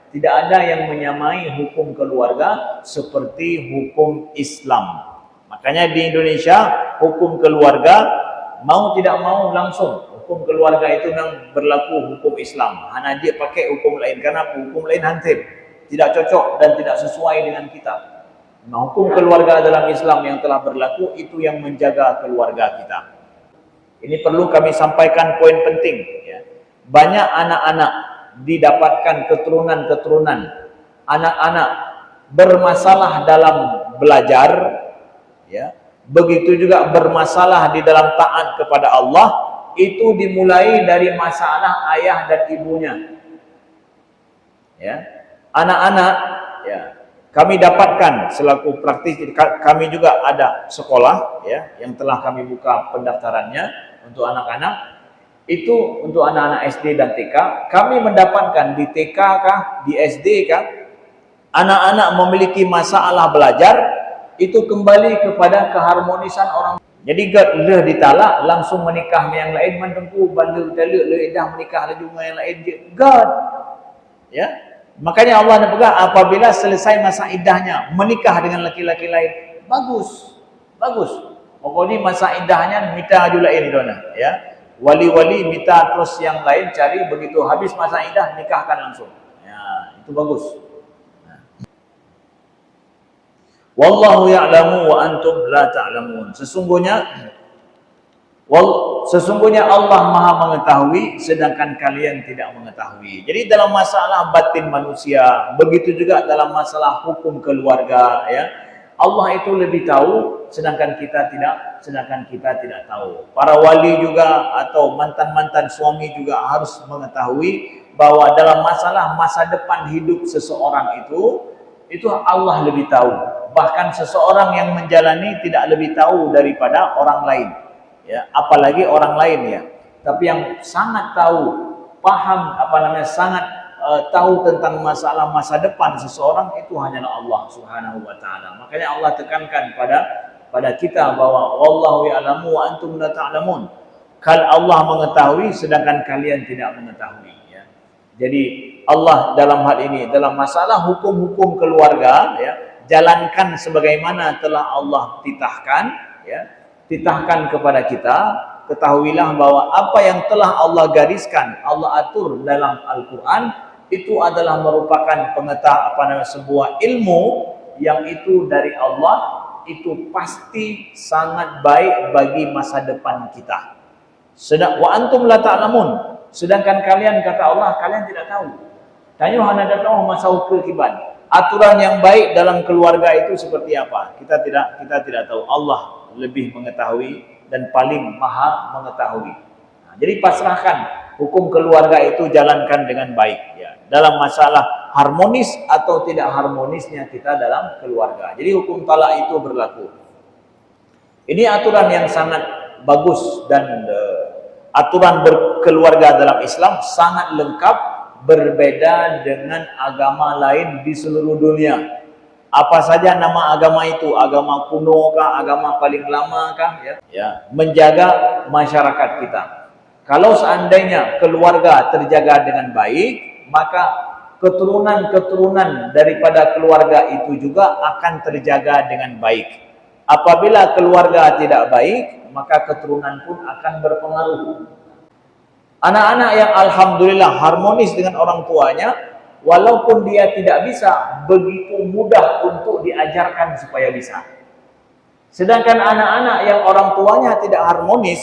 Tidak ada yang menyamai hukum keluarga seperti hukum Islam. Makanya di Indonesia hukum keluarga mau tidak mau langsung hukum keluarga itu memang berlaku hukum Islam. Hanya dia pakai hukum lain karena hukum lain hansip, tidak cocok dan tidak sesuai dengan kita. Nah, hukum keluarga dalam Islam yang telah berlaku itu yang menjaga keluarga kita. Ini perlu kami sampaikan poin penting. Ya. Banyak anak-anak didapatkan keturunan-keturunan, anak-anak bermasalah dalam belajar, ya, begitu juga bermasalah di dalam taat kepada Allah, itu dimulai dari masalah ayah dan ibunya. Ya, anak-anak, ya, kami dapatkan selaku praktis, kami juga ada sekolah, ya, yang telah kami buka pendaftarannya untuk anak-anak. Itu untuk anak-anak SD dan TK, kami mendapatkan di TK kah, di SD kah, anak-anak memiliki masalah belajar, itu kembali kepada keharmonisan orang. Jadi dah ditalak, langsung menikah dengan yang lain, mendengku, bandel, dalil, dah menikah lagi dengan yang lain, God. Ya, makanya Allah nak pegang apabila selesai masa iddahnya, menikah dengan laki-laki lain, bagus, bagus. Pokoknya masa iddahnya, minta juga lain, ya. Wali-wali minta terus yang lain cari, begitu habis masa iddah nikahkan langsung. Ya, itu bagus. Wallahu ya'lamu wa antum la ta'lamun. Sesungguhnya Allah Maha mengetahui sedangkan kalian tidak mengetahui. Jadi dalam masalah batin manusia, begitu juga dalam masalah hukum keluarga, ya. Allah itu lebih tahu sedangkan kita tidak tahu. Para wali juga atau mantan-mantan suami juga harus mengetahui bahwa dalam masalah masa depan hidup seseorang itu Allah lebih tahu. Bahkan seseorang yang menjalani tidak lebih tahu daripada orang lain, ya, apalagi orang lain, ya. Tapi yang sangat tahu, paham sangat tahu tentang masalah masa depan seseorang itu hanyalah Allah Subhanahu wa taala. Makanya Allah tekankan pada kita bahwa wallahu ya'lamu wa antum la ta'lamun. Allah mengetahui sedangkan kalian tidak mengetahui, ya. Jadi Allah dalam hal ini, dalam masalah hukum-hukum keluarga, ya, jalankan sebagaimana telah Allah titahkan, ya. Titahkan kepada kita. Ketahuilah bahwa apa yang telah Allah gariskan, Allah atur dalam Al-Quran, itu adalah merupakan sebuah ilmu yang itu dari Allah, itu pasti sangat baik bagi masa depan kita. Wa antum la ta'lamun, sedangkan kalian, kata Allah, kalian tidak tahu. Tanya hana datang masa kekiban. Aturan yang baik dalam keluarga itu seperti apa? Kita tidak tahu. Allah lebih mengetahui dan paling maha mengetahui. Nah, jadi pasrahkan hukum keluarga itu, jalankan dengan baik, ya. Dalam masalah harmonis atau tidak harmonisnya kita dalam keluarga. Jadi hukum talak itu berlaku. Ini aturan yang sangat bagus dan aturan berkeluarga dalam Islam sangat lengkap, berbeda dengan agama lain di seluruh dunia. Apa saja nama agama itu, agama kuno kah, agama paling lama kah, ya, ya, menjaga masyarakat kita. Kalau seandainya keluarga terjaga dengan baik, maka keturunan-keturunan daripada keluarga itu juga akan terjaga dengan baik. Apabila keluarga tidak baik, maka keturunan pun akan berpengaruh. Anak-anak yang alhamdulillah harmonis dengan orang tuanya, walaupun dia tidak bisa, begitu mudah untuk diajarkan supaya bisa. Sedangkan anak-anak yang orang tuanya tidak harmonis,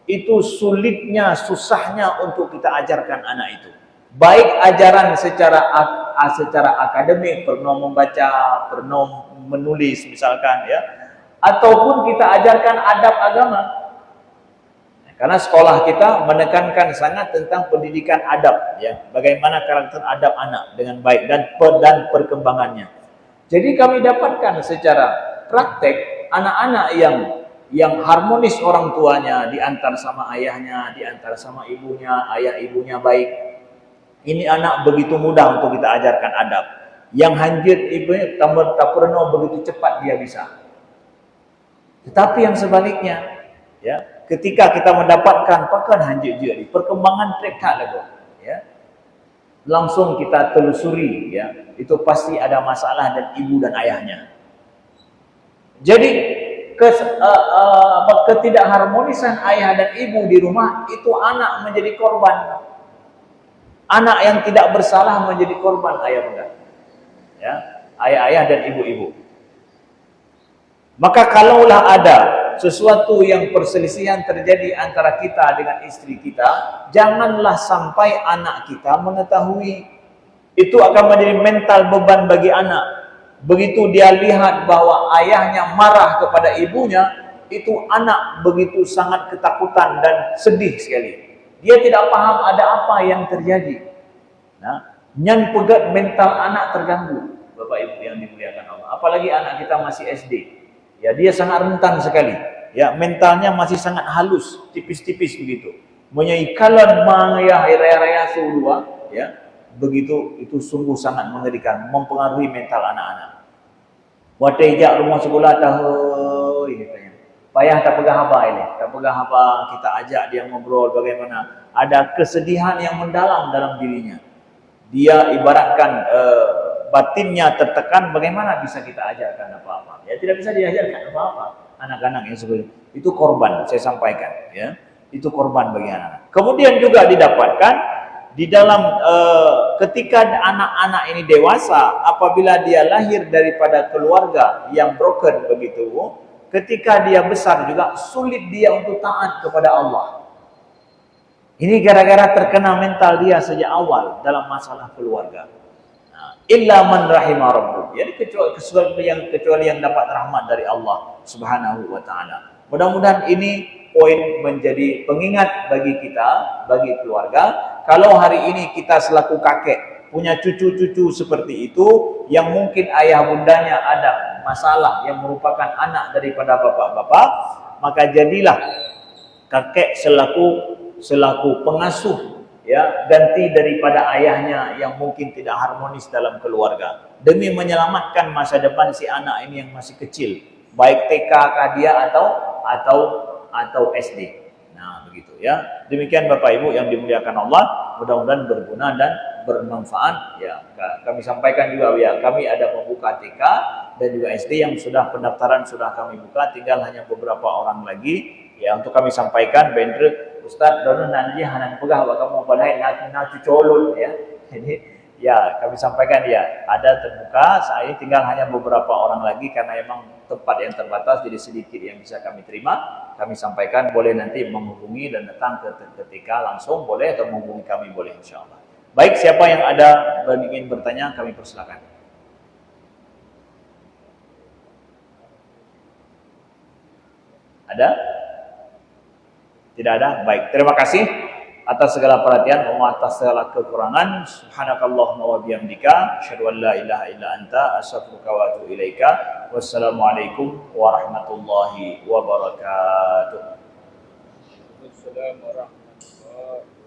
itu sulitnya, susahnya untuk kita ajarkan anak itu. Baik ajaran secara akademik, pernah membaca, pernah menulis misalkan, ya, ataupun kita ajarkan adab agama. Karena sekolah kita menekankan sangat tentang pendidikan adab, ya, bagaimana karakter adab anak dengan baik dan perkembangannya. Jadi kami dapatkan secara praktek anak-anak yang harmonis orang tuanya, diantar sama ayahnya, diantar sama ibunya, ayah ibunya baik. Ini anak begitu mudah untuk kita ajarkan adab. Yang hanjit ibunya tak pernah begitu cepat dia bisa. Tetapi yang sebaliknya, ya, ketika kita mendapatkan pakan hanjit dia, perkembangan mereka lagu, ya, langsung kita telusuri, ya, itu pasti ada masalah dan ibu dan ayahnya. Jadi ketidakharmonisan ayah dan ibu di rumah itu anak menjadi korban. Anak yang tidak bersalah menjadi korban ayah bunda, ya, ayah-ayah dan ibu-ibu. Maka kalaulah ada sesuatu yang perselisihan terjadi antara kita dengan istri kita, janganlah sampai anak kita mengetahui. Itu akan menjadi mental beban bagi anak. Begitu dia lihat bahwa ayahnya marah kepada ibunya, itu anak begitu sangat ketakutan dan sedih sekali. Dia tidak paham ada apa yang terjadi. Nah, nyan pegat mental anak terganggu, Bapak Ibu yang dimuliakan Allah. Apalagi anak kita masih SD. Ya, dia sangat rentan sekali. Ya, mentalnya masih sangat halus, tipis-tipis begitu. Menyaikalan mangaya raya-raya sulua, ya. Begitu itu sungguh sangat mengerikan, mempengaruhi mental anak-anak. Wadai rumah sekolah tahu ini katanya. Payah tak pegang apa ini, tak pegang apa, kita ajak dia ngobrol bagaimana. Ada kesedihan yang mendalam dalam dirinya. Dia ibaratkan batinnya tertekan, bagaimana bisa kita ajarkan apa-apa? Ya tidak bisa diajarkan apa-apa. Anak-anak yang seperti itu korban, saya sampaikan, ya. Itu korban bagi anak-anak. Kemudian juga didapatkan di dalam ketika anak-anak ini dewasa, apabila dia lahir daripada keluarga yang broken begitu, ketika dia besar juga sulit dia untuk taat kepada Allah. Ini gara-gara terkena mental dia sejak awal dalam masalah keluarga. Illa man rahimah rabbuk. Jadi kecuali yang dapat rahmat dari Allah Subhanahu wa taala. Mudah-mudahan ini poin menjadi pengingat bagi kita, bagi keluarga. Kalau hari ini kita selaku kakek punya cucu-cucu seperti itu yang mungkin ayah bundanya ada masalah yang merupakan anak daripada bapak-bapak, maka jadilah kakek selaku pengasuh, ya, ganti daripada ayahnya yang mungkin tidak harmonis dalam keluarga, demi menyelamatkan masa depan si anak ini yang masih kecil, baik TK kah dia atau SD. Nah, begitu, ya. Demikian Bapak Ibu yang dimuliakan Allah, mudah-mudahan berguna dan bermanfaat, ya. Kami sampaikan juga, ya, kami ada membuka TK dan juga SD yang sudah pendaftaran sudah kami buka, tinggal hanya beberapa orang lagi, ya, untuk kami sampaikan. Bendre Ustaz dono nanti hanan pegah kamu balai nak cucolun, ya. Jadi, ya, kami sampaikan, ya, ada terbuka. Saya tinggal hanya beberapa orang lagi karena memang tempat yang terbatas, jadi sedikit yang bisa kami terima. Kami sampaikan, boleh nanti menghubungi dan datang ke TK langsung boleh, atau menghubungi kami boleh, insyaallah. Baik, siapa yang ada ingin bertanya, kami persilakan. Ada? Tidak ada? Baik, terima kasih atas segala perhatian, atas segala kekurangan. Subhanakallahumma wa bihamdika, asyhadu an la ilaha illa anta, astaghfiruka wa atubu ilaika. Wassalamualaikum warahmatullahi wabarakatuh. Assalamualaikum warahmatullahi wabarakatuh.